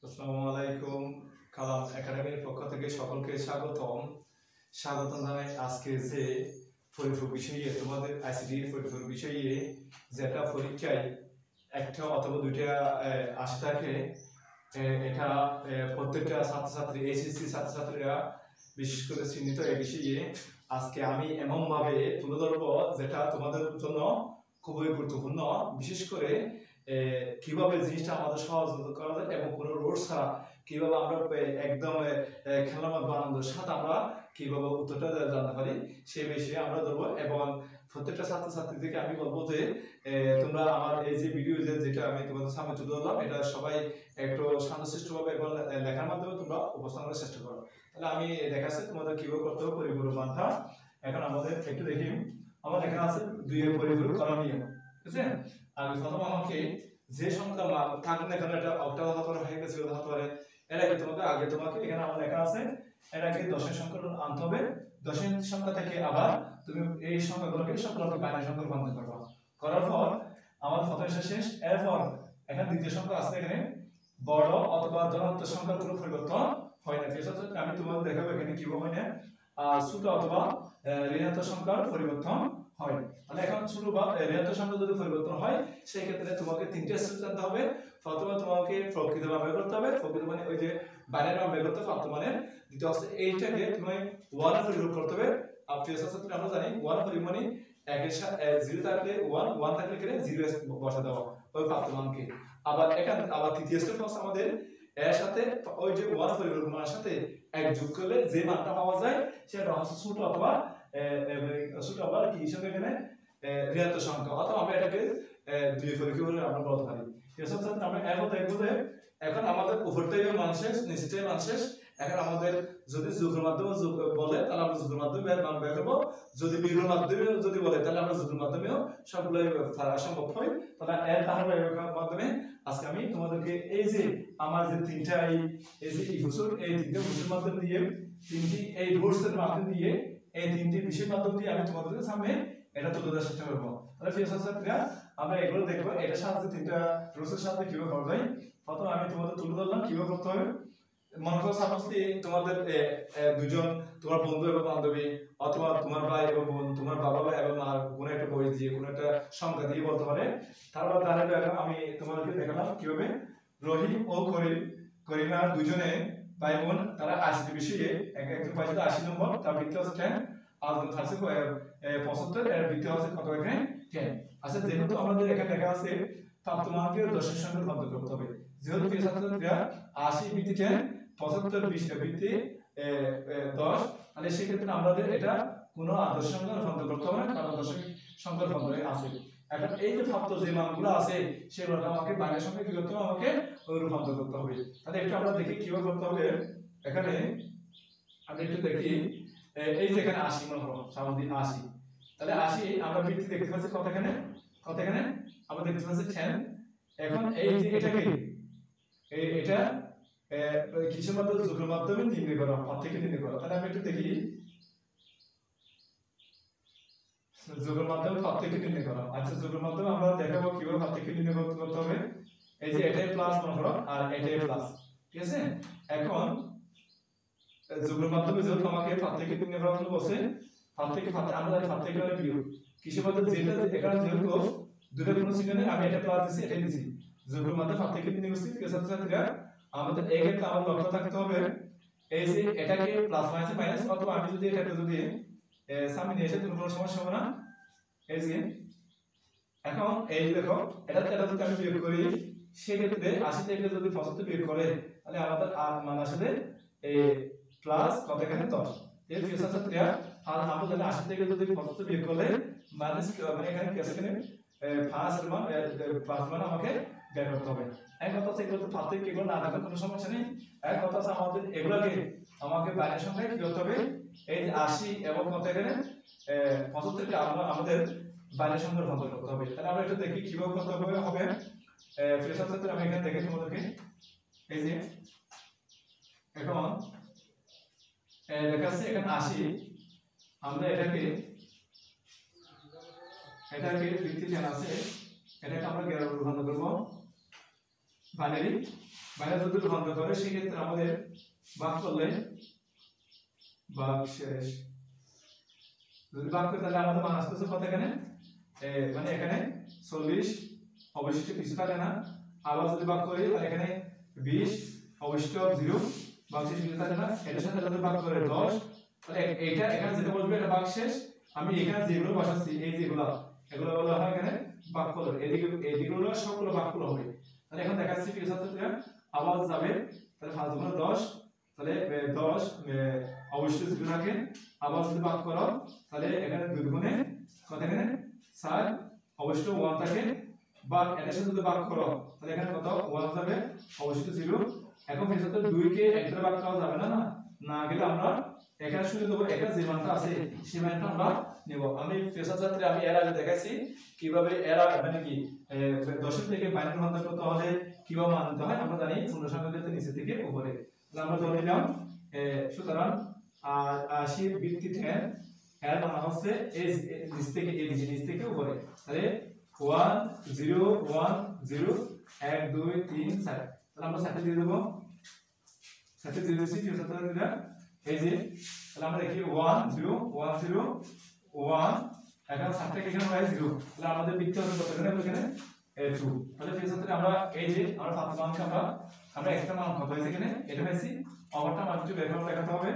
আসসালামু আলাইকুম। কালাম একাডেমির পক্ষ থেকে সকলকে স্বাগতম জানাই। আজকে যে পরীক্ষা বিষয়ে তোমাদের আইসিডি পরীক্ষা বিষয়ে যেটা পরীক্ষায় একটা অথবা দুইটা আসে থাকে, এটা প্রত্যেকটা ছাত্রছাত্রী এইচএসসি ছাত্রছাত্রীরা বিশেষ করে চিহ্নিত এই বিষয়ে আজকে আমি এমনভাবে তুলে ধরবো যেটা তোমাদের জন্য খুবই গুরুত্বপূর্ণ। বিশেষ করে কিভাবে জিনিসটা আমাদের সহজ করা যায় এবং কোনো রোড ছাড়া কিভাবে আমরা একদম খেলার মধ্যে আনন্দের সাথে আমরা কিভাবে উত্তরটা জানতে পারি সেই বিষয়ে আমরা ধরবো। এবং প্রত্যেকটা ছাত্রছাত্রীদেরকে আমি বলবো যে তোমরা আমার এই যে ভিডিও যেটা আমি তোমাদের সামনে তুলে ধরলাম, এটা সবাই একটু শান্তশিষ্টভাবে এবং লেখার মাধ্যমে তোমরা উপস্থাপন করার চেষ্টা করো। তাহলে আমি দেখাচ্ছি তোমাদের কিভাবে করতে হবে পরিপূরক মানটা। এখন আমাদের একটু দেখি, আমার এখানে আছে 2 এর পরিপূরক করা নিয়ম, ঠিক আছে? আমি প্রথম আমাকে যে সংখ্যা থাকবে না, এখানে এটা অক্টাল হতে পারে, হয়ে গেছে হতে পারে, এটাকে তোমাকে এখানে আমার লেখা আছে, এটাকে দশের সংখ্যা আনতে হবে। দশের সংখ্যা থেকে আবার তুমি এই সংখ্যাগুলোকে সবগুলোকে বাইনারি সংখ্যা রূপান্তর করবে। করার পর আমার প্রথম শেষ। এরপর এখানে দ্বিতীয় সংখ্যা আছে, এখানে বড় অথবা ধনাত্মক সংখ্যার কোনো পরিবর্তন হয় না। আমি তোমাদের দেখাবো এখানে কিভাবে হয় না, ছোট অথবা ঋণাত্মক সংখ্যার পরিবর্তন হয়। তাহলে এখন ছোট বা ঋণাত্মক সংখ্যা যদি পরিবর্তন হয় সেই ক্ষেত্রে তোমাকে তিনটে স্টেপ জানতে হবে। প্রথমে তোমাকে প্রকৃত মান বের করতে হবে, প্রকৃত মানে ওই যে বাইরের মান বের করতে পারতো মানে। দ্বিতীয় হচ্ছে এইটাকে তুমি 1 এর পরিবর্তন করতে হবে। আর প্রিয় ছাত্রছাত্রী, আমরা জানি 1 পরিবর্তন মানে 1 এর সাথে 0 থাকলে 1 থাকলে কি 0 বসা দেওয়া ওই প্রাপ্ত মানকে। আবার এখানে আবার তৃতীয় স্টেপ হচ্ছে আমাদের এর সাথে ওই যে 1 পরিবর্তন মানের সাথে 1 যোগ করলে যে মানটা পাওয়া যায় সেটা হচ্ছে ছোট অথবা কি হিসাবে এখানে ঋণাত্মক সংখ্যা, অথবা আমরা এটাকে 2 পরিপূরক বলে আমরা বলতে পারি। ঠিক আছে? আমরা এখন দেখব যে এখন আমাদের উপরটাই মান শেষ, নিচেটাই মান শেষ। এখন আমাদের যদি যোগের মাধ্যমে যোগ বলে তাহলে আমরা যোগের মাধ্যমে মান বের করব, যদি বিয়োগের মাধ্যমে যদি বলে তাহলে আমরা যোগের মাধ্যমেও সবগুলাই সম্ভব হয়। তাহলে এর ধারাবাহিকের মাধ্যমে আজকে আমি তোমাদেরকে এই যে আমার যে তিনটা এই যে ফুসুর, এই তিনটা ফুসুর মাধ্যম দিয়ে তিনটি এই রুটসের মাধ্যম দিয়ে এই তিনটি বিষয়ের মাধ্যম দিয়ে আমি তোমাদের সামনে এটা তুলে ধরার চেষ্টা করব। তাহলে প্রিয় ছাত্রছাত্রীরা, আমরা এগুলো দেখব এটার সাহায্যে তিনটা রুটসের সাথে কিভাবে করা যায়। প্রথমে আমি তোমাদের তুলে ধরলাম কিভাবে করতে হবে। মনে করো সাপোজ তোমাদের দুজন তোমার বন্ধু এবং বান্ধবী অথবা তোমার ভাই এবং বোন, তোমার বাবা ভাই এবং মার কোনো একটা বয়স দিয়ে কোনো একটা সংখ্যা দিয়ে বলতে পারে। তারপর আমি তোমাদেরকে দেখালাম কিভাবে রহিম ও করিমা দুজনে ভাই বোন, তারা 80 বিষয়ে একজন পাইছে 80 নম্বর, তার বৃত্তি হচ্ছে 10, আর থাকছে 75, এর বৃত্তি হচ্ছে কত এখানে 10। আচ্ছা, যেহেতু আমাদের এখানে দেখা আছে প্রাপ্ত মানকে দশের সঙ্গে রূপান্তর করতে হবে, যেহেতু ছাত্রছাত্রীরা 80 বৃত্তি 10, 75 বৃত্তি 10, তাহলে সেক্ষেত্রে আমাদের এটা কোনো আদর্শ সংখ্যা রূপান্তর করতে হবে না, কারণ দশমিক সংখ্যা রূপান্তর আছে। এখন এই যে প্রাপ্ত যে মানগুলো আছে সেগুলো আমাকে বাইনারি সংখ্যা কি করতে হবে, আমাকে রূপান্তর করতে হবে। তাহলে একটু আমরা দেখি কিভাবে করতে হবে। এখানে আমরা একটু দেখি, এই যে এখানে 80 মনে করো সামনে 80, তাহলে 80 আমরা বৃত্তি দেখতে পাচ্ছি কত এখানে আমরা দেখতে পাচ্ছি 10। এখন এই যে এটাকে এটা কিসের মাধ্যমে, যোগের মাধ্যমে নির্ণয় করা, পার্থক্য নির্ণয় করা। তাহলে আমরা একটু দেখি যোগের মাধ্যমে পার্থক্য নির্ণয় করা। আচ্ছা, যোগের মাধ্যমে আমরা দেখাবো কিভাবে পার্থক্য নির্ণয় করতে হবে। এই যে এটাই প্লাস মনে করো আর এটাই প্লাস, ঠিক আছে? এখন যোগের মাধ্যমে যেহেতু আমাকে পার্থক্য নির্ণয় করার জন্য বলছে, পার্থক্য আমরা জানি পার্থক্য মানে বিয়োগ। কিসের মাধ্যমে, যেটা এখানে যেহেতু দুটো কোনো চিহ্ন নেই, আমি এটা প্লাস দিছি এটাই দিছি, যোগের মাধ্যমে পার্থক্য নির্ণয় করছি। ঠিক আছে ছাত্রছাত্রীরা, আমাদের এই ক্ষেত্রে আমার লক্ষ্য থাকতে হবে এই যে এটাকে প্লাস মাইনাস মাইনাস, অথবা আমি যদি এটাকে যদি সামনে নিয়ে এসে কোনো সমস্যা হবে না। এই যে এখন এই দেখো এটা যদি আমি বিয়োগ করি সেক্ষেত্রে 80 থেকে যদি 75 বিয়োগ করে তাহলে আমাদের মান আসলে এই প্লাস কত এখানে 10। এই ছাত্রছাত্রীরা আর আমরা জানি 80 থেকে যদি 75 বিয়োগ করলে মাইনাস মানে এখানে কি আছে, এখানে ফার্স্ট মান প্লাস মান আমাকে বের করতে হবে। এক কথা হচ্ছে এগুলো তো পার্থক্য এগুলো না থাকার কোনো সমস্যা নেই। এক কথা হচ্ছে আমাদের এগুলোকে আমাকে বাইরের সংখ্যায় কি করতে হবে, এই যে 80 এবং কত এখানে 75 কে আমাদের বাইরের সংখ্যা রূপান্তর করতে হবে। তাহলে আমরা একটু দেখি কিভাবে করতে হবে। প্রিয় ছাত্রছাত্রীরা, আমি এখানে দেখে তোমাদেরকে এই যে এখন দেখাচ্ছি এখানে 80, আমরা এটাকে বৃত্তি 10 আছে, এটাকে আমরা 11 রূপান্তর করব। বাইনারি যদি রূপান্তর করে সেক্ষেত্রে আমাদের ভাগ করলে ভাগশেষ যদি ভাগ করি তাহলে আমাদের মান আসতেছে কত এখানে মানে এখানে 40 অবশিষ্ট কিছু থাকে না। আবার যদি ভাগ করি তাহলে এখানে 20 অবশিষ্ট 0 ভাগশেষ কিছু থাকে না। এটার সাথে যদি ভাগ করে 10 তাহলে এটা এখানে যেটা বলবে এটা ভাগশেষ। আমি এখানে যেগুলো বসাচ্ছি এই যেগুলো এগুলো বলা হয় এখানে ভাগফল। এদিকগুলো সবগুলো ভাগফল হবে। তাহলে এখন দেখাচ্ছি কি ছাত্রীরা আবার যাবে তাহলে 5 গুণ 10 তাহলে 10 অবশ্যই 0 থাকে। আবার যদি ভাগ করো তাহলে এখানে 2 গুণে কত এখানে 4 অবশ্যই 1 থাকে। বা এটার সাথে যদি ভাগ করো তাহলে এখানে কত 1 যাবে অবশ্যই 0। এখন এই সাথে 2 কে 1 দ্বারা ভাগ করা যাবে না না গেলে আমরা এখানে শুনে দেব এখানে যে মানটা আছে সেই মানটা আমরা নেব। আমি ফেসার ছাত্রে আমি এর আগে দেখাইছি কিভাবে এরা মানে কি দশমিক থেকে বাইনারি রূপান্তর করতে হলে কিভাবে মান নিতে হয়। আমরা জানি পূর্ণ সংখ্যা থেকে নিচে থেকে উপরে। তাহলে আমরা ধরে নিলাম সুতরাং 80 ভিত্তি 10 এর মান হচ্ছে এই নিচ থেকে এই নিচ থেকে উপরে। তাহলে 1 0 1 0 1 2 3 4 তাহলে আমরা সাথে দিয়ে দেব সাথে দিয়ে দিচ্ছি কি ছাত্ররা এই যে তাহলে আমরা দেখি 1 0 1 0 1 এখন সাথে এখানে হয় 0 তাহলে আমাদের বৃত্ত হবে কত এখানে 2 তাহলে এই ক্ষেত্রে আমরা এই যে আমরা প্রথম মানকে আমরা একটা মান কত হয়েছে এখানে এটা হয়েছে অপরটা মান একটু বের করে দেখাতে হবে।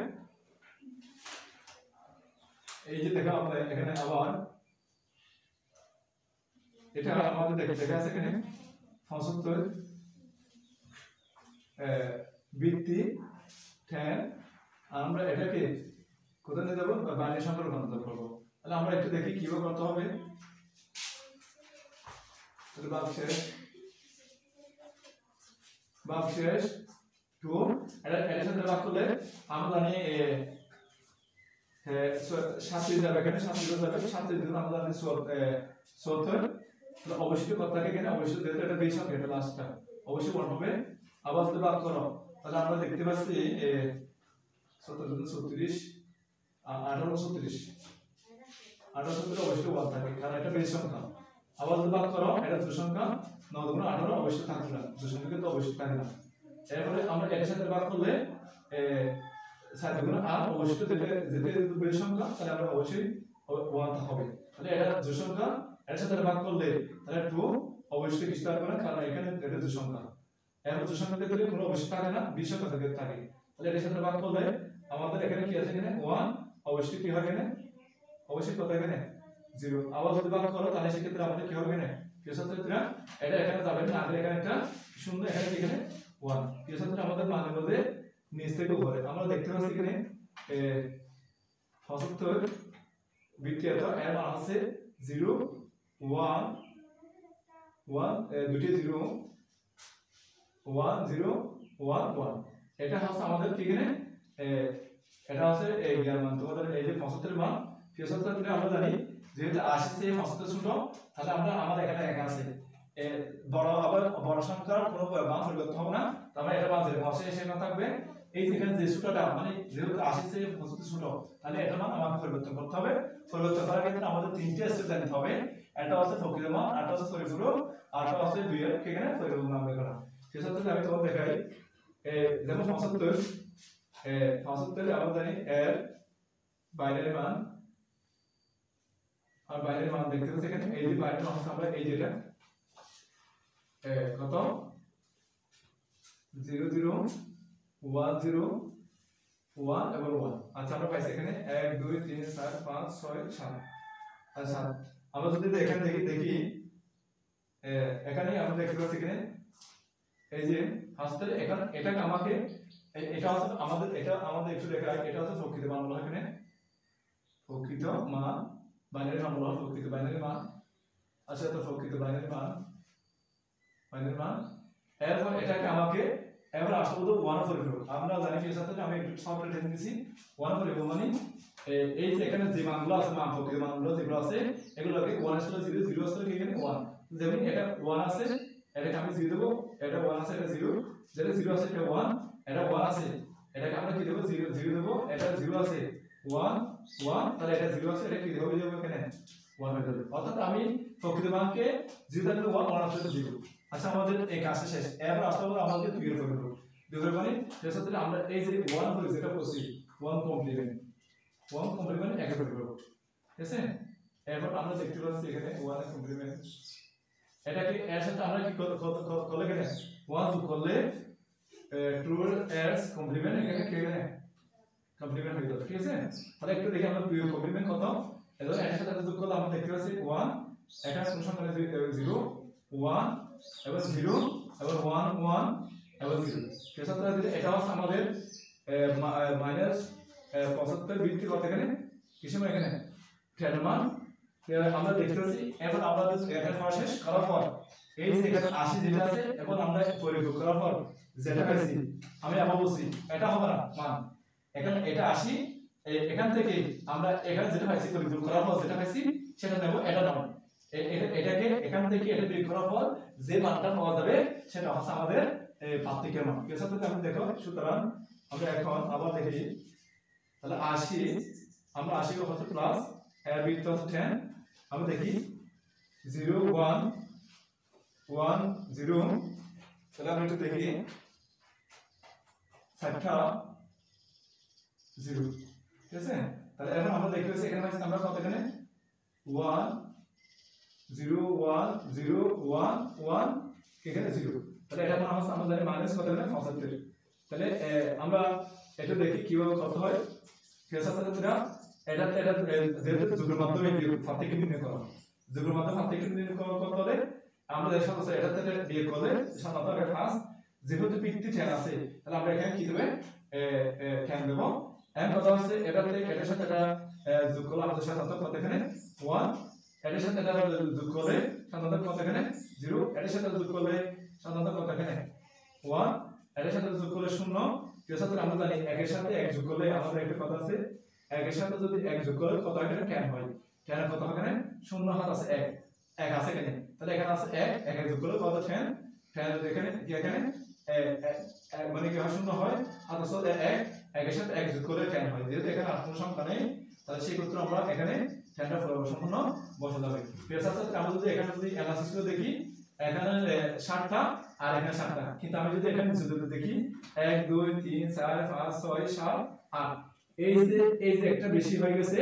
এই যে দেখো আমরা এখানে আবার এটা আমাদের দেখা আছে এখানে 75 বৃত্তি 10 আমরা এটাকে কোথায় নিয়ে যাব বাইনারি সংখ্যা রূপান্তর করব। তাহলে আমরা একটু দেখি কিভাবে করতে হবে। তাহলে ভাগশেষ 2 এটার সাথে ভাগ করলে আমরা জানি 7 যাবে এখানে 7 যাবে 7 দিন আমরা জানি 74 তাহলে অবশ্যই কত থাকে এখানে অবশ্যই যেহেতু এটা বেশি হবে এটা লাস্টটা অবশ্যই 1 হবে। আবার যদি ভাগ করো তাহলে আমরা দেখতে পাচ্ছি 37 18 অবশ্যই 1 থাকে কারণ এটা বেশি সংখ্যা। আবার যদি ভাগ করো এটা দুই সংখ্যা 9 গুণ 18 অবশ্যই থাকবে না দুই সংখ্যা কিন্তু অবশ্যই থাকে না। এরপরে আমরা এটার সাথে ভাগ করলে 7 গুণ 8 অবশ্যই যেতে বেশি সংখ্যা তাহলে আমরা অবশ্যই 1 হবে। তাহলে এটা দুই সংখ্যা এর সাথে ভাগ করলে তাহলে 2 অবশ্যই কিছু থাকবে না কারণ এখানে এটা দুই সংখ্যা। এরপর দুই সংখ্যা ক্ষেত্রে কোনো অবশ্যই থাকে না 20 সংখ্যা থাকে তাহলে এর সাথে ভাগ করলে আমাদের এখানে কি আছে এখানে 1 অবশ্যই কি হবে এখানে অবশ্যই কত এখানে 0। আবার যদি ভাগ করো তাহলে সেক্ষেত্রে আমাদের কি হবে এখানে ক্ষেত্রে এটা এখানে যাবে না আগে এখানে একটা শূন্য এখানে কি এখানে 1 ক্ষেত্রে আমাদের মানের মধ্যে নিচ থেকে উপরে আমরা দেখতে পাচ্ছি এখানে 75 বৃত্তি এত এর মান আছে 0 1 1 দুটি 0 1 0 1 1 এটা হচ্ছে আমাদের কি এখানে এটা হচ্ছে এই মান তোমাদের এই যে 75 মান 75 আমরা জানি যেহেতু 80 থেকে 75 ছোট তাহলে আমাদের এখানে একা আছে বড় আবার বড় সংখ্যার কোনো মান পরিবর্তন হবে না। তাহলে এটা মান যেরকম আছে সেরকম থাকবে। এই যেখানে যে ছোটটা মানে যেহেতু 80 থেকে 75 ছোট তাহলে এটা মান আমাকে পরিবর্তন করতে হবে। পরিবর্তন করার ক্ষেত্রে আমাদের তিনটে স্টেপ জানতে হবে। একটা হচ্ছে প্রকৃত মান, আরেকটা হচ্ছে পরিপূরক, আরেকটা হচ্ছে দুইয়ের এখানে পরিপূরক নাম বের করা। সেক্ষেত্রে আমি তোমাদের দেখাই যেমন 75 আমরা জানি এর বাইনারি মান আর বাইনারি মান দেখতে পাচ্ছি এখানে এই যে বাইনারি মান আমরা এই যেটা কত 0 0 1 0 1 এবং 1 আচ্ছা আমরা পাইছি এখানে 1 2 3 4 5 6 7 আচ্ছা আমরা যদি এখানে দেখি এখানে আমরা দেখতে পাচ্ছি এখানে এই যে হাসতে এখানে এটাকে আমাকে এটা হচ্ছে আমাদের একটু দেখা এটা হচ্ছে প্রকৃত মান বলা এখানে প্রকৃত মান বাইনারি মান বলা প্রকৃত বাইনারি মান। আচ্ছা তো প্রকৃত বাইনারি মান এরপর এটাকে আমাকে এবার আসলে তো 1 পরিপূরক আমরা জানি কি সাথে আমি একটু সফটওয়্যার টেনে দিছি 1 পরিপূরক মানে এই যে এখানে যে মানগুলো আছে মান প্রকৃত মানগুলো যেগুলো আছে এগুলোকে 1 আসলে 0 0 আসলে এখানে 1 যেমন এটা 1 আছে এটাকে আমি 0 দেব এটা 1 আছে এটা 0 যেটা 0 আছে এটা 1 এটা 1 আছে এটাকে আমরা কি দেব 0 0 দেব এটা 0 আছে 1 1 তাহলে এটা 0 আছে এটা কি হবে এখানে 1 হয়ে যাবে। অর্থাৎ আমি প্রকৃত মানকে 0 ধরে 1 1 আসলে 0 আচ্ছা আমাদের এই কাজটা শেষ। এবার আসতে হবে আমাদের 2 এর পরিমাপ। 2 এর মানে সেক্ষেত্রে আমরা এই যে 1 করে যেটা করছি 1 কমপ্লিমেন্ট 1 কমপ্লিমেন্ট একের পরিমাপ, ঠিক আছে? এবার আমরা দেখতে পাচ্ছি এখানে 1 এর কমপ্লিমেন্ট, এটাকে এর সাথে আমরা কি করলে এখানে 1 যোগ করলে 2 এর কমপ্লিমেন্ট এখানে কি এখানে কমপ্লিমেন্ট হয়ে যাবে, ঠিক আছে? তাহলে একটু দেখি আমরা 2 এর কমপ্লিমেন্ট কত, এবার এর সাথে যোগ করলে আমরা দেখতে পাচ্ছি 1, এখানে কোন সংখ্যা 0 1 এবার 0 এবার 1 1 এবার 0, ঠিক আছে? তাহলে এটা হচ্ছে আমাদের মাইনাস 75 বৃদ্ধি কত এখানে কিছু এখানে 10 মান আমরা দেখতে পাচ্ছি। এবার আমরা এখানে পাওয়া শেষ করার পর এই যে এখানে 80 যেটা আছে এখন আমরা পরিযোগ করার পর যেটা পাইছি আমি আবার বলছি এটা হবে না মান, এখানে এটা 80 এখান থেকে আমরা এখানে যেটা পাইছি পরিযোগ করার পর যেটা পাইছি সেটা নেব, এটা নাও এটাকে এখান থেকে এটা বিয়োগ করার পর যে মানটা পাওয়া যাবে সেটা হচ্ছে আমাদের পার্থক্যের মান, ঠিক আছে? তো আমি দেখো সুতরাং আমরা এখন আবার দেখি তাহলে 80 আমরা 80 কে হচ্ছে প্লাস এর বৃত্ত হচ্ছে 10, আমরা দেখি 0 1 1 0, তাহলে আমরা একটু দেখি 7টা 0, ঠিক আছে? তাহলে এখন আমরা দেখতে পাচ্ছি এখানে আমরা কত এখানে 1 0 1 0 1 1 এখানে 0, তাহলে এটা কোন অবস্থা আমরা জানি মাইনাস কত এখানে 75, তাহলে আমরা এটা দেখি কিভাবে কত হয়, ঠিক আছে? তাহলে এটা যেহেতু যোগের মাধ্যমে পার্থক্য নির্ণয় করা হয়, যোগের মাধ্যমে পার্থক্য নির্ণয় করতে হলে আমরা এর সাথে এটা থেকে বিয়োগ করলে সাধারণত আমরা ফার্স্ট যেহেতু বৃত্তি 10 আছে তাহলে আমরা এখানে কি দেব 10 দেব, এর কথা হচ্ছে এটাতে এটার সাথে এটা যোগ করলে আমাদের সাধারণত কত এখানে 1, এটার সাথে এটা যোগ করলে সাধারণত কত এখানে 0, এটার সাথে যোগ করলে সাধারণত কত এখানে 1, এটার সাথে যোগ করলে 0, ঠিক আছে? আমরা জানি 1 এর সাথে 1 যোগ করলে আমাদের একটা কথা আছে 1 এর সাথে যদি 1 যোগ করে কত এখানে 10 হয়, 10 এর কত এখানে 0 হাত আছে 1 1 আছে এখানে, তাহলে এখানে আছে 1 1 এর যোগ করলে কত 10 10 এখানে কি এখানে মানে কি হয় 0 হয়, আর আসলে 1 1 এর সাথে 1 যোগ করলে 10 হয়, যেহেতু এখানে আর কোনো সংখ্যা নেই তাহলে সেই ক্ষেত্রে আমরা এখানে 10টা সম্পূর্ণ বসাতে হবে, ঠিক আছে? আমরা যদি এখানে যদি অ্যানালাইসিস করে দেখি এখানে 60টা আর এখানে 60টা, কিন্তু আমি যদি এখানে যদি দেখি 1 2 3 4 5 6 7 8 এই যে একটা বেশি হয়ে গেছে,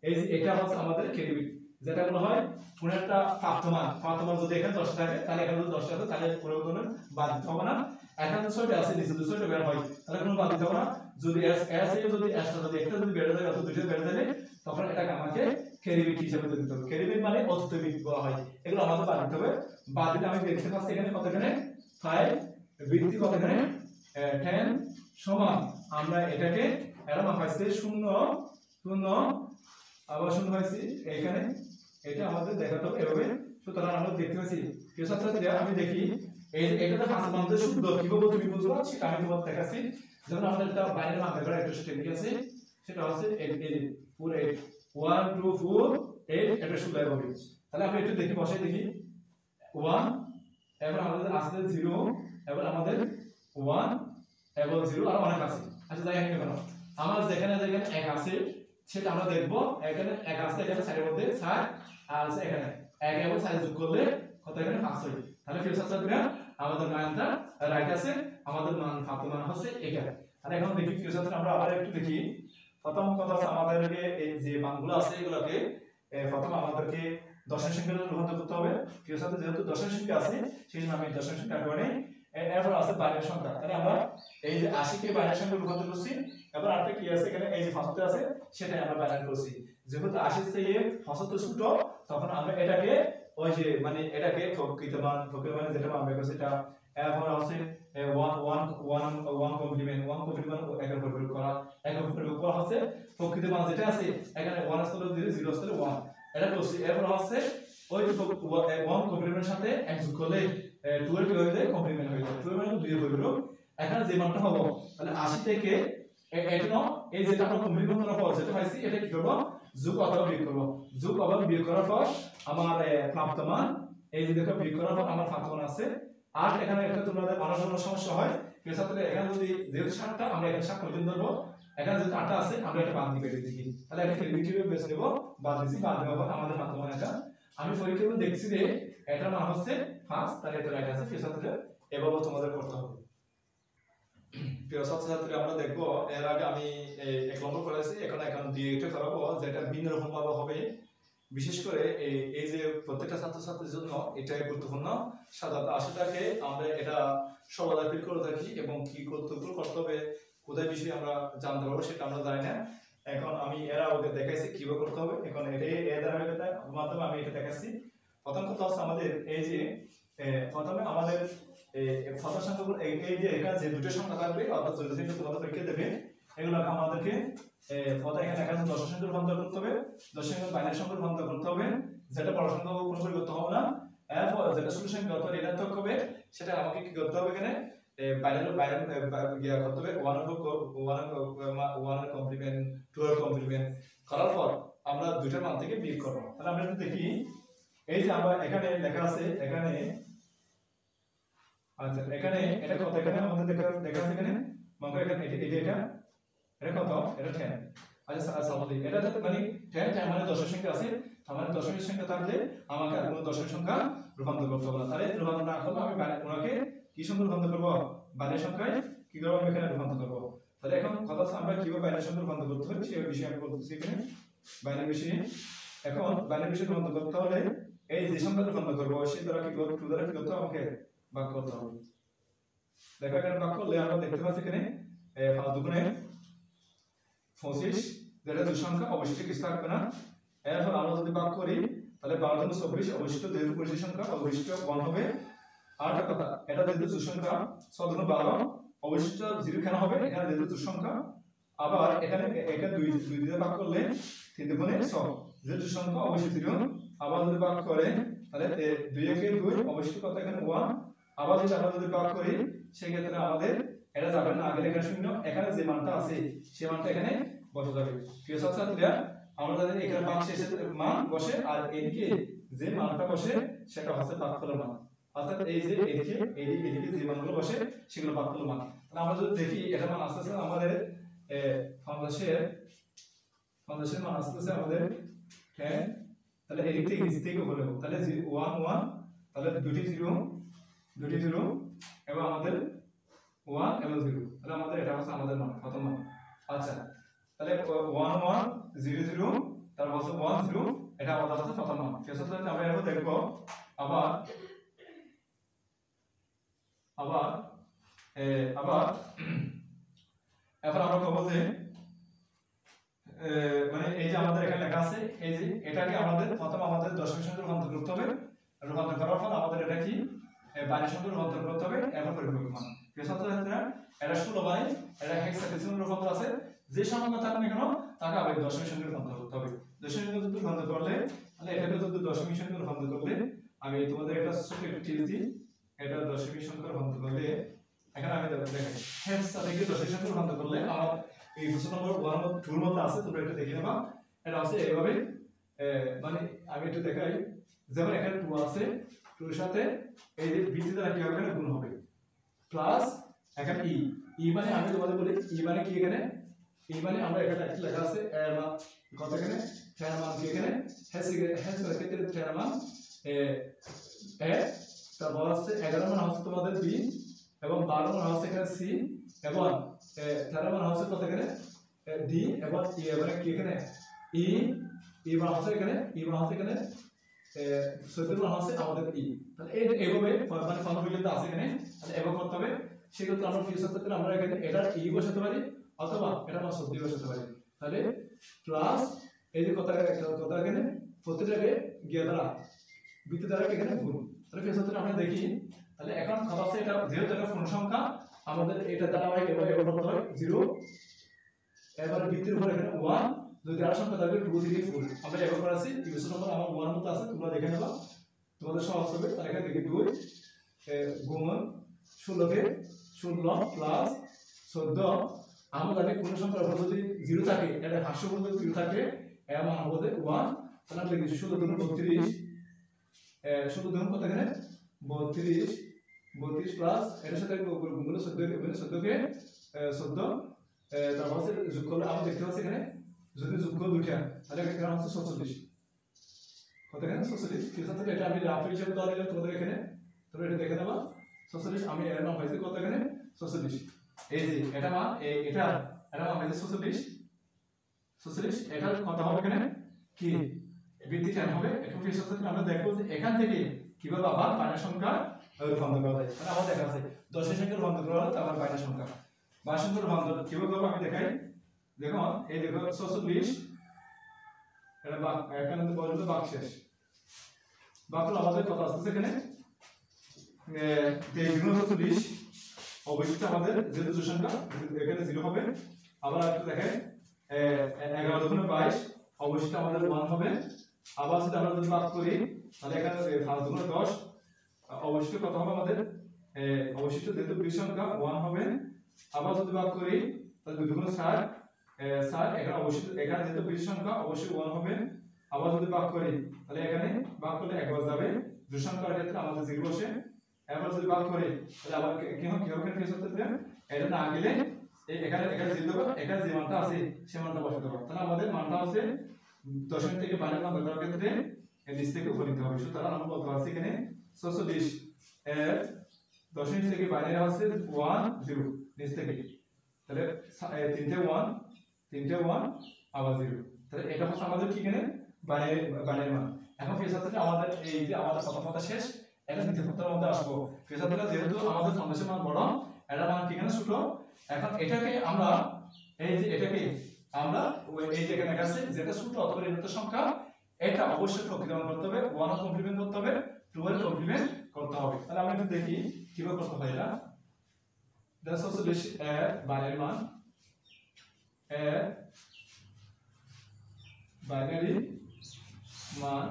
এই যে এটা হচ্ছে আমাদের ক্রেডিট যেটা বলা হয় কোন একটা প্রাপ্তমান যদি এখানে 10 থাকে তাহলে এখানে যদি 10 থাকে তাহলে কোনো বাদ দিতে হবে না, এখানে 6টা আছে নিচে 2টা বের হয় তাহলে কোনো বাদ দিতে হবে না, যদি এস এর যদি এসটা যদি একটা যদি বেড়ে যায় অথবা দুইটা বেড়ে যায় তখন এটাকে আমাকে ক্রেডিট হিসেবে দিতে হবে, ক্রেডিট মানে অত্যধিক বলা হয়, এগুলো আমাদের বাদ দিতে হবে। বাদ দিলে আমি দেখতে পাচ্ছি এখানে কত এখানে 5 বৃদ্ধি কত এখানে 10 সমান আমরা এটাকে এরা পাইছি 0 0 আবার 0 পাইছি এখানে, এটা আমাদের দেখাতে হবে এভাবে। সুতরাং আমরা দেখতে পাচ্ছি প্রিয় ছাত্রছাত্রীরা আমি দেখি এই যে এটা তো ফার্স্ট মানতে শুদ্ধ কিভাবে তুমি বুঝবো সেটা আমি তোমাদের দেখাচ্ছি। যেমন আমাদের একটা বাইরের মান বের করার একটা টেকনিক আছে, সেটা হচ্ছে এই পুরো 1 2 4 8 এটা শুদ্ধ হবে। তাহলে আমরা একটু দেখি বসাই দেখি 1 এবার আমাদের আসলে 0 এবার আমাদের 1 এবং 0 আর অনেক আছে। আচ্ছা যাই হোক কেন আমার যেখানে যেখানে 1 আছে সেটা আমরা দেখব, এখানে 1 আছে এখানে 4 এর মধ্যে 4 আর আছে এখানে 1 এবং 4 যোগ করলে কত এখানে 5 হয়। তাহলে প্রিয় ছাত্রছাত্রীরা আমাদের মানটা রাইট আছে, আমাদের মান প্রাপ্তমান হচ্ছে এখানে। আর এখন দেখি প্রিয় ছাত্রছাত্রীরা আমরা আবার একটু দেখি প্রথম কথা হচ্ছে আমাদেরকে এই যে মানগুলো আছে এগুলোকে প্রথম আমাদেরকে দশমিক সংখ্যায় রূপান্তর করতে হবে। প্রিয় ছাত্র যেহেতু দশমিক সংখ্যা আছে সেই জন্য আমি দশমিক সংখ্যা আঁকবো। এরপর আছে বাইরের সংখ্যা, তাহলে আমরা এই যে 80 কে বাইরের সংখ্যা রূপান্তর করছি। এবার আরেকটা কি আছে এখানে এই যে 75 আছে সেটাই আমরা বাইরে করছি। যেহেতু 80 থেকে 75 ছোট তখন আমরা এটাকে ওই যে মানে এটাকে প্রকৃত মান যেটা আমরা করছি সেটা এরপর আছে 1 কমপ্লিমেন্ট একের উপর প্রয়োগ করা, একের উপর প্রয়োগ করা হচ্ছে প্রকৃত মান যেটা আছে এখানে 1 আসলে 0 0 আসলে 1 এটা করছি। এরপর হচ্ছে ওই 1 কমপ্লিমেন্টের সাথে 1 যোগ করলে 2 এর কি হয়ে যায় কমপ্লিমেন্ট হয়ে যায়, 2 এর মানে 2 এর হলো। এখানে যে মানটা হবে তাহলে 80 থেকে এটা এই যেটা আমরা কমপ্লিমেন্ট করার পর যেটা পাইছি এটা কি করব যোগ অথবা বিয়োগ করব। যোগ অথবা বিয়োগ করার পর আমার প্রাপ্ত মান এই যে দেখো বিয়োগ করার পর আমার প্রাপ্ত মান আছে 8। এখানে একটা তোমাদের অনেক সমস্যা হয় ক্ষেত্রে এখানে যদি যেহেতু 7টা আমরা এখানে 7 পর্যন্ত ধরব, এখানে যদি 8টা আছে আমরা এটা বাদ দিয়ে দেখি তাহলে এটা ক্যালকুলেটরে বেস নেব, বাদ দিছি, বাদ দেওয়ার পর আমাদের প্রাপ্ত মান এটা আমি পরীক্ষায় দেখছি যে এটার মান হচ্ছে 5 তাহলে এটা রাইট আছে। প্রিয় ছাত্রীরা এভাবে তোমাদের করতে হবে। প্রিয় ছাত্রছাত্রী আমরা দেখব এর আগে আমি 1 নম্বর করেছি, এখন 2 করাবো যেটা ভিন্ন রকম ভাবে হবে। বিশেষ করে এই যে প্রত্যেকটা ছাত্রছাত্রীর জন্য এটাই গুরুত্বপূর্ণ। সাধারণত 80টাকে আমরা এটা সবাই ফিল করে থাকি এবং কি করতে হবে কোথায় বিষয়ে আমরা জানতে পারবো সেটা আমরা জানি না। এখন আমি এর আগে দেখাইছি কিভাবে করতে হবে, এখন এটাই এর ধারাবাহিকতার মাধ্যমে আমি এটা দেখাচ্ছি। প্রথম কথা হচ্ছে আমাদের এই যে প্রথমে আমাদের ফাঁকা সংখ্যাগুলো এই যে এটা যে দুটো সংখ্যা থাকবে অর্থাৎ যদি তোমাদের পরীক্ষা দেবে এগুলো আমাদেরকে পদে এখানে লেখা আছে দশমিক সংখ্যার রূপান্তর করতে হবে, দশমিক বাইনারি সংখ্যার রূপান্তর করতে হবে, যেটা বড় সংখ্যা কোনো পরিবর্তন হবে না। এরপর যেটা ছোট সংখ্যা অথবা ঋণাত্মক হবে সেটা আমাকে কি করতে হবে, এখানে বাইনারি গিয়া করতে হবে 1 এর কমপ্লিমেন্ট 2 এর কমপ্লিমেন্ট করার পর আমরা দুইটার মান থেকে বিয়োগ করব। তাহলে আমরা একটু দেখি এই যে আমরা এখানে লেখা আছে এখানে, আচ্ছা এখানে এটা কত, এখানে আমাদের দেখা আছে এখানে মানে এখানে এটা কত, এটা 10। আচ্ছা স্বাভাবিক এটা মানে 10 মানে দশমিক সংখ্যা আছে, আমার দশমিক সংখ্যা থাকলে আমাকে আর কোনো দশমিক সংখ্যা রূপান্তর করতে হবে না। তাহলে রূপান্তর না করলে আমি ওনাকে কি সংখ্যা রূপান্তর করব, বাইনারি সংখ্যায় কি করব, আমি এখানে রূপান্তর করব। তাহলে এখন কথা হচ্ছে আমরা কিভাবে বাইনারি সংখ্যা রূপান্তর করতে হবে সেই বিষয়ে আমি বলতেছি এখানে বাইনারি বিষয়ে। এখন বাইনারি বিষয়ে রূপান্তর করতে হলে এই যে সংখ্যা রূপান্তর করব সেই দ্বারা কি করব, 2 দ্বারা কি করতে হবে, আমাকে ভাগ করতে হবে। দেখো এখানে ভাগ করলে আমরা দেখতে পাচ্ছি এখানে 5 দুগুণে 25, যেটা দুই সংখ্যা অবশিষ্ট কিছু থাকবে না। এরপর আমরা যদি ভাগ করি তাহলে 12 গুণ 24 অবশিষ্ট যেহেতু পরিশেষ সংখ্যা অবশিষ্ট 1 হবে। আর একটা কথা এটা যেহেতু দুই সংখ্যা 6 গুণ 12 অবশিষ্ট 0 কেন হবে, এখানে যেহেতু দুই সংখ্যা আবার এখানে এটা 2 দিয়ে ভাগ করলে 3 গুণে 6 যেহেতু দুই সংখ্যা অবশিষ্ট 0 আবার যদি ভাগ করে তাহলে 2 একে 2 অবশিষ্ট কত এখানে 1 আবার যদি আমরা যদি ভাগ করি সেই ক্ষেত্রে আমাদের এটা যাবে না, আগে এখানে শূন্য এখানে যে মানটা আছে সেই মানটা এখানে বসে যাবে। প্রিয় ছাত্রছাত্রীরা আমরা জানি এখানে ভাগ শেষে মান বসে আর এদিকে যে মানটা বসে সেটা হচ্ছে ভাগফলের মান, অর্থাৎ এই যে এদিকে যে মানগুলো বসে সেগুলো ভাগফলের মান। তাহলে আমরা যদি দেখি এটা মান আসছে আমাদের 50 মান আসছে আমাদের 10, তাহলে এদিক থেকে নিচ থেকে উপরে হবে তাহলে 1 1 তাহলে দুটি 0 এবং আমাদের 1 এবং 0, তাহলে আমাদের এটা হচ্ছে আমাদের মান প্রথম মান। আচ্ছা তাহলে 1 1 0 0 তারপর হচ্ছে 1 0 এটা আমাদের হচ্ছে প্রথম মান। ঠিক আছে, তাহলে আমরা এরপর দেখব আবার এখন আমরা কব যে মানে এই যে আমাদের এখানে লেখা আছে এই যে এটাকে আমাদের প্রথম আমাদের দশমিক সংখ্যায় রূপান্তর করতে হবে, রূপান্তর করার পর আমাদের এটা কি বাইনারি সংখ্যায় রূপান্তর করতে হবে এবং পরিপূরক মান। ছাত্রছাত্রীরা এটা 16 বাই এটা হেক্সাডেসিমাল রূপান্তর আছে, যে সংখ্যা থাকুক না কেন তাকে আবার দশমিক সংখ্যায় রূপান্তর করতে হবে। দশমিক সংখ্যায় রূপান্তর করলে তাহলে এটাকে যদি দশমিক সংখ্যায় রূপান্তর করলে আমি তোমাদের একটা ছোট টিপস দিই, এটা দশমিক সংখ্যায় রূপান্তর করলে এখানে আমি দেখাই হেক্সা থেকে দশমিক সংখ্যায় রূপান্তর করলে আমার এই কোশ্চেন নম্বর 1 ও 2 এর মধ্যে আছে, তোমরা এটা দেখে নেবা। এটা আছে এইভাবে মানে আমি একটু দেখাই, যেমন এখানে 2 আছে, 2 এর সাথে এই যে b দ্বারা কি হবে গুণ হবে প্লাস এখানে e মানে আমি তোমাদের বলি e মানে কি, এখানে e মানে আমরা এখানে একটা লেখা আছে এর মান কত, এখানে 10 মান কি, এখানে হ্যাশ এর ক্ষেত্রে 10 মান তারপর আছে 11 মান হচ্ছে তোমাদের b এবং 12 মান হচ্ছে এখানে c এবং 13 মান হচ্ছে কত এখানে d এবং e মানে কি, এখানে e মান হচ্ছে এখানে e মান হচ্ছে এখানে 14 মান হচ্ছে আমাদের e। তাহলে এইভাবে মানে ফর্মুলা আছে এখানে, তাহলে এভাবে করতে হবে। সেক্ষেত্রে আমরা ফিউচার ক্ষেত্রে আমরা এখানে এটা e বসাতে পারি অথবা এটা আমরা 14 বসাতে পারি। তাহলে প্লাস এই যে কথা এখানে প্রত্যেকটাকে গিয়ে দ্বারা বৃত্তি দ্বারা এখানে গুণ। তাহলে ফিউচার ক্ষেত্রে আমরা দেখি, তাহলে এখন কথা হচ্ছে এটা যেহেতু এটা পূর্ণ সংখ্যা আমাদের এটা দ্বারা এভাবে করতে হয় 0 এবারে বৃত্তির উপর এখানে 1 যদি আর সংখ্যা থাকে 2 3 4 আমরা এভাবে করেছি। ইকুয়েশন নম্বর আমার 1 মত আছে, তোমরা দেখে নেবা তোমাদের সহজ হবে। তাহলে এখানে দেখি 2 গুণ 16 কে 16 প্লাস 14 আমরা জানি কোন সংখ্যার উপর যদি 0 থাকে এটা ভাষ্য বলতে 0 থাকে এর মান হবে 1। তাহলে আমরা লিখি 16 গুণ 32 16 গুণ কত এখানে 32 প্লাস এর সাথে গুণ করলে 14 কে 14 তারপর হচ্ছে যোগ করলে আমরা দেখতে পাচ্ছি এখানে যদি যোগ করে দুইটা তাহলে এখানে হচ্ছে 46 কত, এখানে 46। ঠিক আছে, এটা আমি রাফ হিসাবে ধরে নিলাম তোমাদের এখানে তাহলে এটা দেখে দেবা 46 আমি এর মান পাইছি কত এখানে 46 এই যে এটা মান এটা মান পাইছি 46 এটা কত হবে এখানে কি বৃদ্ধি টাইম হবে এখন ফেস ক্ষেত্রে আমরা দেখব যে এখান থেকে কিভাবে আবার বাইনারি সংখ্যা রূপান্তর করা যায় মানে আমাদের দেখা আছে 10 এর সংখ্যা রূপান্তর করা হলো তারপর বাইনারি সংখ্যা রূপান্তর কিভাবে করব আমি দেখাই দেখো এই দেখো 46 এটা এখানে তো বলবো ভাগশেষ ভাগগুলো আমাদের কত আসছে এখানে 23 অবশ্যই আমাদের যেহেতু দুই সংখ্যা এখানে 0 হবে আবার একটু দেখেন 11 দুগুণে 22 অবশ্যই আমাদের 1 হবে আবার যদি আমরা যদি ভাগ করি তাহলে এখানে 5 দুগুণে 10 অবশ্যই কত হবে আমাদের অবশ্যই যেহেতু দুই সংখ্যা 1 হবে আবার যদি ভাগ করি তাহলে 2 দুগুণে 4 এখানে অবশ্যই এখানে যেহেতু দুই সংখ্যা অবশ্যই 1 হবে আবার যদি ভাগ করি তাহলে এখানে ভাগ করলে 1 যাবে দুই সংখ্যার ক্ষেত্রে আমাদের 0 বসে এবার যদি ভাগ করি তাহলে আবার কি হবে ফেস হতে এটা না গেলে এখানে জিরো দেবো এখানে যে মানটা আছে সেই মানটা বসাতে দেবো তাহলে আমাদের মানটা আছে দশমিক থেকে বাইরের মান ধরার ক্ষেত্রে নিচ থেকে উপরে নিতে হবে সুতরাং আমরা বলতে পারছি এখানে 46 এর দশমিক থেকে বাইরে আছে 1 0 নিচ থেকে তাহলে তিনটে 1 আবার 0 তাহলে এটা হচ্ছে আমাদের কি এখানে বাইরের মান এখন ফেস হতে আমাদের এই যে আমাদের প্রথম কথা শেষ এটা দ্বিতীয় সূত্রের মধ্যে আসবো ফেস হতে যেহেতু আমাদের ফাংশন মান বড় এটা মান কি এখানে ছোট এখন এটাকে আমরা এই যে এটাকে আমরা এই যে এখানে আছে যেটা ছোট অথবা ঋণাত্মক সংখ্যা এটা অবশ্যই প্রকৃতমান করতে হবে 1 এর কমপ্লিমেন্ট করতে হবে 2 এর কমপ্লিমেন্ট করতে হবে তাহলে আমরা একটু দেখি কিভাবে করতে হয় এটা দ্যাটস অলসো এর বাইনারি মান এর বাইনারি মান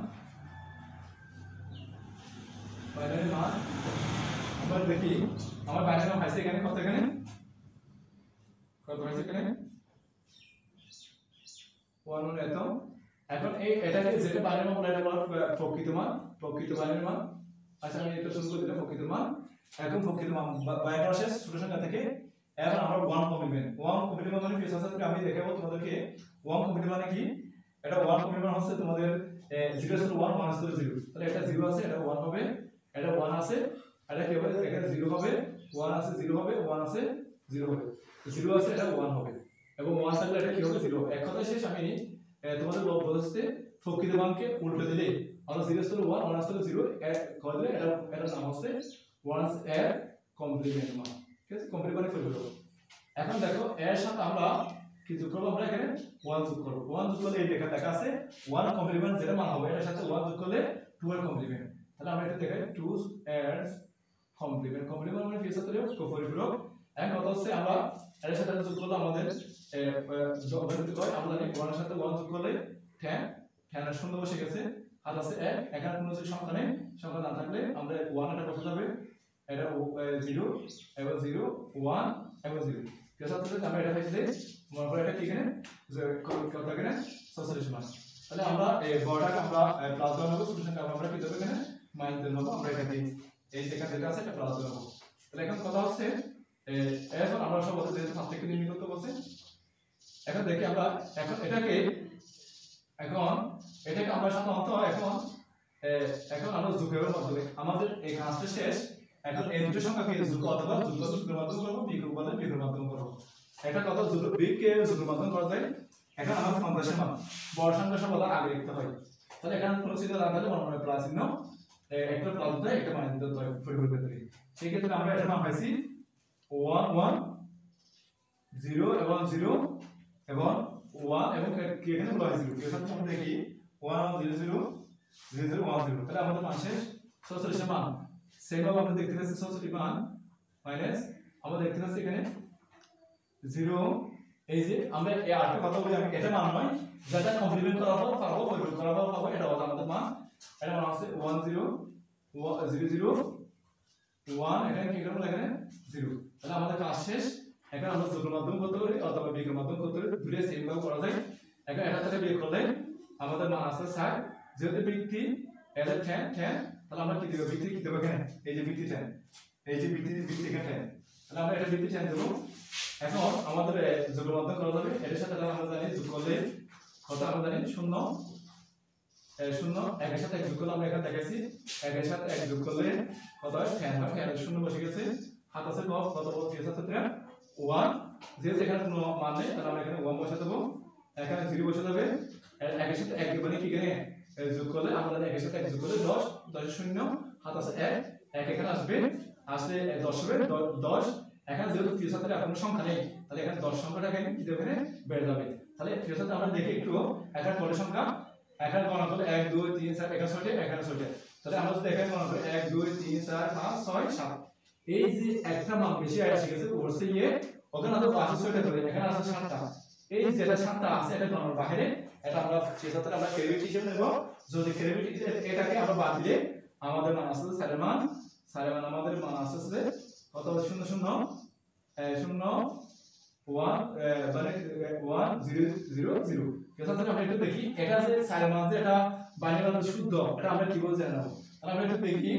আমরা দেখি আমার বাইনারি মান পাইছে এখানে কত এখানে কত হয়েছে এখানে 1 এত এখন এই এটাকে যেটা বাইনারি মান বলা এটা বলা প্রকৃত বাইনারি মান আচ্ছা আমি এটা শুরু করে দিলাম প্রকৃত মান এখন প্রকৃত মান বাইনারি শেষ ছোট সংখ্যা থেকে এখন আমরা 1 কমপ্লিমেন্ট মানে ফেস আছে আমি দেখাবো তোমাদেরকে 1 কমপ্লিমেন্ট মানে কি এটা 1 কমপ্লিমেন্ট হচ্ছে তোমাদের 0 0 1 1 0 তাহলে এটা 0 আছে এটা 1 হবে এটা 1 আছে এটা কি হবে এখানে 0 হবে 1 আছে 0 হবে 1 আছে 0 হবে 0 আছে এটা 1 হবে এবং 1 থাকলে এটা কি হবে 0 এক কথা শেষ আমি তোমাদের বলতে প্রকৃত মানকে উল্টে দিলে আমরা 0 ছিল 1 1 ছিল 0 করে দিলে এটা নাম হচ্ছে 1 এর কমপ্লিমেন্ট মান ঠিক আছে কমপ্লিমেন্ট করে দেব এখন দেখো এর সাথে আমরা কি যোগ করব আমরা এখানে 1 যোগ করব 1 যোগ করলে এই লেখা আছে 1 কমপ্লিমেন্ট যেটা মান হবে এর সাথে 1 যোগ করলে 2 এর কমপ্লিমেন্ট তাহলে আমরা এটা দেখাই 2 এর কমপ্লিমেন্ট মানে ফেস হতে পরিপূরক এখন কথা হচ্ছে আমরা এর সাথে যোগ করলে আমাদের যোগ হয় আমরা জানি 1 এর সাথে 1 যোগ করলে 10 এর শূন্য বসে গেছে আর আছে 1 এখানে কোনো সংখ্যা নেই সংখ্যা না থাকলে আমরা 1 এটা বসে যাবে এটা 0 এবং 0 1 এবং 0 কেস হচ্ছে আমরা এটা পাইছি মনে করে এটা কি এখানে কত এখানে 46 মান তাহলে আমরা এই বড়টাকে আমরা প্লাস দেব সলিউশনটা আমরা কি দেব এখানে মাইনাস দেব আমরা এখানে এই যেটা আছে এটা প্লাস দেব তাহলে এখন কথা হচ্ছে এখন আমরা সব বলতে যে সাবজেক্টকে নির্ণয় করতে বলছে এখন দেখি আমরা এখন এটাকে আমরা সাধারণত এখন আমরা যোগের মাধ্যমে আমাদের এই কাজটা শেষ এখন এই দুটো সংখ্যাকে যোগ অথবা যোগের মাধ্যমে করব বিয়োগের মাধ্যমে করব এটা কত বিয়োগকে যোগের মাধ্যমে করা যায় এখন আমাদের ফাংশন মান বড় সংখ্যা সর্বদা আগে লিখতে হয় তাহলে এখানে কোনো চিহ্ন লাগালে মনে প্লাস চিহ্ন একটা প্লাস দেয় একটা মাইনাস দিতে হয় পরিবর্তন করতে সেই ক্ষেত্রে আমরা এটা মান পাইছি 1 1 0 এবং 0 এবং 1 এবং কি এখানে বলা হয়েছিল এর সাথে আমরা দেখি 1 0 0 0 0 1 0 তাহলে আমাদের মান শেষ 46 এর মান সেভাবে আমরা দেখতে পাচ্ছি 46 মান মাইনাস আমরা দেখতে পাচ্ছি এখানে 0 এই যে আমরা এই আটটা কথা বলি আমি এটা মান নয় যেটা কমপ্লিমেন্ট করার পর পাবো পরিবর্তন করার পর পাবো এটা আমাদের মান এটা মান আছে 1 0 0 0 1 এখানে কি করব এখানে 0 তাহলে আমাদের কাজ শেষ এখন আমরা যোগের মাধ্যমে করতে পারি অথবা বিয়োগের মাধ্যমে করতে পারি দুটো সেম ভাবে করা যায় এখন এটা থেকে বিয়োগ করলে আমাদের মান আসছে 60 যেহেতু বৃত্তি এর 10 তাহলে আমরা কি দেব বৃত্তি কি দেব এখানে এই যে বৃত্তি 10 এই যে বৃত্তি এখানে 10 তাহলে আমরা এটা বৃত্তি 10 দেব এখন আমাদের যোগের মাধ্যমে করা যাবে এর সাথে আমরা জানি যোগ করলে কত আমরা জানি 0 শূন্য, একের সাথে এক যোগ করলে আমরা এখানে দেখাইছি, একের সাথে এক যোগ করলে কত হয়, ফ্যান হয়, ফ্যানের শূন্য বসে গেছে, হাত আছে কত বলছি ছাত্রীরা 1, যেহেতু এখানে কোনো মান নেই তাহলে আমরা এখানে 1 বসে দেবো, এখানে 0 বসে যাবে, একের সাথে এক মানে কি এখানে যোগ করলে আমরা জানি একের সাথে এক যোগ করলে 10, 10 শূন্য, হাত আছে 1, 1 এখানে আসবে, আসলে 10 হবে 10, এখানে যেহেতু প্রিয় ছাত্রীরা কোনো সংখ্যা নেই তাহলে এখানে 10 সংখ্যাটা এখানে বেড়ে যাবে। তাহলে প্রিয় ছাত্রী আমরা দেখি একটু এখানে কত সংখ্যা, এখানে গণনা করলে 1 2 3 4 এখানে 6টে, এখানে 6টে, তাহলে আমরা যদি এখানে গণনা করি 1 2 3 4 5 6 7, এই যে একটা মান বেশি আসে গেছে ওরসে গিয়ে ওখানে আমাদের আছে 6টা ধরে, এখানে আছে 7টা, এই যেটা 7টা আছে এটা গণনার বাইরে, এটা আমরা সেই সাথে আমরা ক্রেডিট হিসেবে নেব, যদি ক্রেডিট এটাকে আমরা বাদ দিলে আমাদের মান আসছে সাইডের মান আমাদের মান আসছে কত 0 0 0 1 মানে 1 0 0 0। ঠিক আছে, আমরা একটু দেখি এটা যে সাইডের মান যে এটা বাইনারি মান শুদ্ধ, এটা আমরা কি বলতে জানবো, তাহলে আমরা একটু দেখি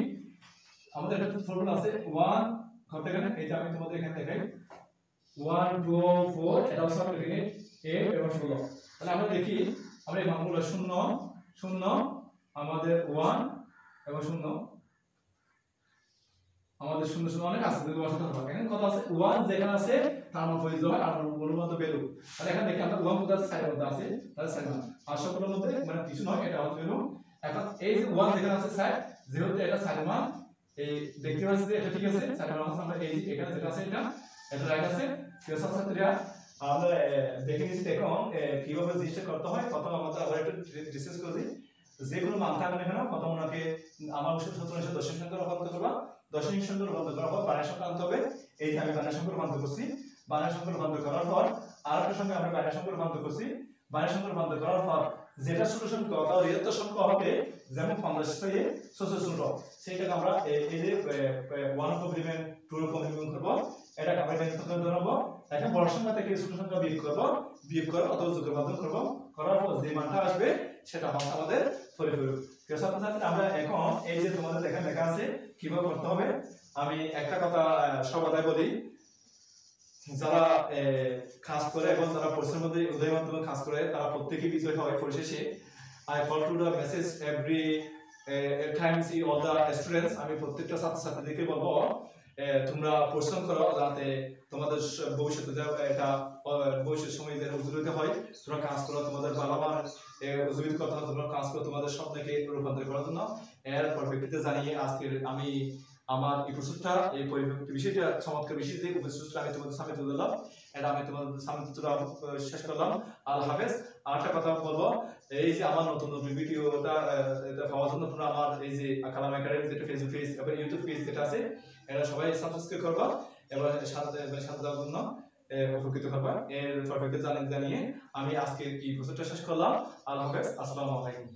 আমাদের একটা ফর্মুলা আছে 1 কত এখানে, এই যে আমি তোমাদের এখানে দেখাই 1 2 4 এটা সব এখানে 8 এবং 16, তাহলে আমরা দেখি আমরা এই মানগুলো 0 0 আমাদের 1 এবং 0 আমাদের 0 0 অনেক আছে, যদি বসাতে হবে এখানে কত আছে 1 যেখানে আছে তার মান পরিচিত হয় আর মূলের মধ্যে ভ্যালু, তাহলে এখানে দেখি আমরা 1 কোথায় আছে সাইডের মধ্যে আছে, তাহলে সাইড মান আর সবগুলোর মধ্যে মানে কিছু নয় এটা হচ্ছে ভ্যালু। এখন এই যে 1 যেখানে আছে সাইড, যেহেতু এটা সাইড মান এই দেখতে পাচ্ছি যে এটা ঠিক আছে, সাইড মান আছে আমরা এই এখানে যেটা আছে এটা রাইট আছে। প্রিয় ছাত্রীরা আমরা দেখে নিচ্ছি দেখুন কিভাবে জিনিসটা করতে হয়। প্রথম আমাদের আবার একটু ডিসকাস করি, যে কোনো মান থাকলে এখানে প্রথম ওনাকে আমার সূত্র হিসেবে দশমিক সংখ্যা রূপান্তর করবা, দশমিক সংখ্যা রূপান্তর করার পর বাইনারি সংখ্যা আনতে হবে, এই যে আমি বাইনারি সংখ্যা রূপান্তর করছি, বাইনারি সংখ্যা রূপান্তর করার পর আরেকটা সংখ্যা আমরা বাইনারি সংখ্যা রূপান্তর করছি, বাইনারি সংখ্যা রূপান্তর করার পর যেটা ছোট সংখ্যা অর্থাৎ ঋণাত্মক সংখ্যা হবে যেমন 50 থেকে ছোট সেটাকে আমরা এই যে 1 কমপ্লিমেন্ট 2 কমপ্লিমেন্ট করব, এটাকে আমরা এখানে ধরব, এখন বড় সংখ্যা থেকে ছোট সংখ্যা বিয়োগ করে অথবা যোগের মাধ্যমে করব, করার পর যে মানটা আসবে সেটা হচ্ছে আমাদের ফলাফল। প্রিয় ছাত্রছাত্রী আমরা এখন এই যে তোমাদের এখানে লেখা আছে কিভাবে করতে হবে, আমি একটা কথা সবাই বলি, যারা কাজ করে এবং যারা পরিশ্রমের মধ্যে উদয় মাধ্যমে কাজ করে তারা প্রত্যেকই বিজয় হয় পরিশেষে। I call to the message every time see all the students, আমি প্রত্যেকটা ছাত্রছাত্রীদেরকে বলবো তোমরা পরিশ্রম করো যাতে তোমাদের ভবিষ্যতে এটা ভবিষ্যৎ সময় যেন উজ্জ্বলিত হয়, তোমরা কাজ করো তোমাদের বাবা মার উজ্জীবিত করতে হবে, তোমরা কাজ করো তোমাদের স্বপ্নকে রূপান্তর করার জন্য। এর পরিপ্রেক্ষিতে জানিয়ে আজকের আমি আমার এই প্রশ্নটা এই পরিপ্রেক্ষিত বিষয়টা চমৎকার বিষয় দিয়ে উপস্থিত আমি তোমাদের সামনে তুলে দিলাম, এটা আমি তোমাদের সামনে তুলে শেষ করলাম। আল্লাহ হাফেজ। আরেকটা কথা বলবো, এই যে আমার নতুন ভিডিওটা পাওয়ার জন্য তোমরা আমার এই যে কালাম একাডেমি যেটা ফেসবুক পেজ এবং ইউটিউব পেজ যেটা আছে এটা সবাই সাবস্ক্রাইব করবা এবং সাথে দেওয়ার জন্য উপকৃত করবা। এর পরিপ্রেক্ষিতে জানিয়ে আমি আজকে এই প্রশ্নটা শেষ করলাম। আল্লাহ হাফেজ, আসসালামু আলাইকুম।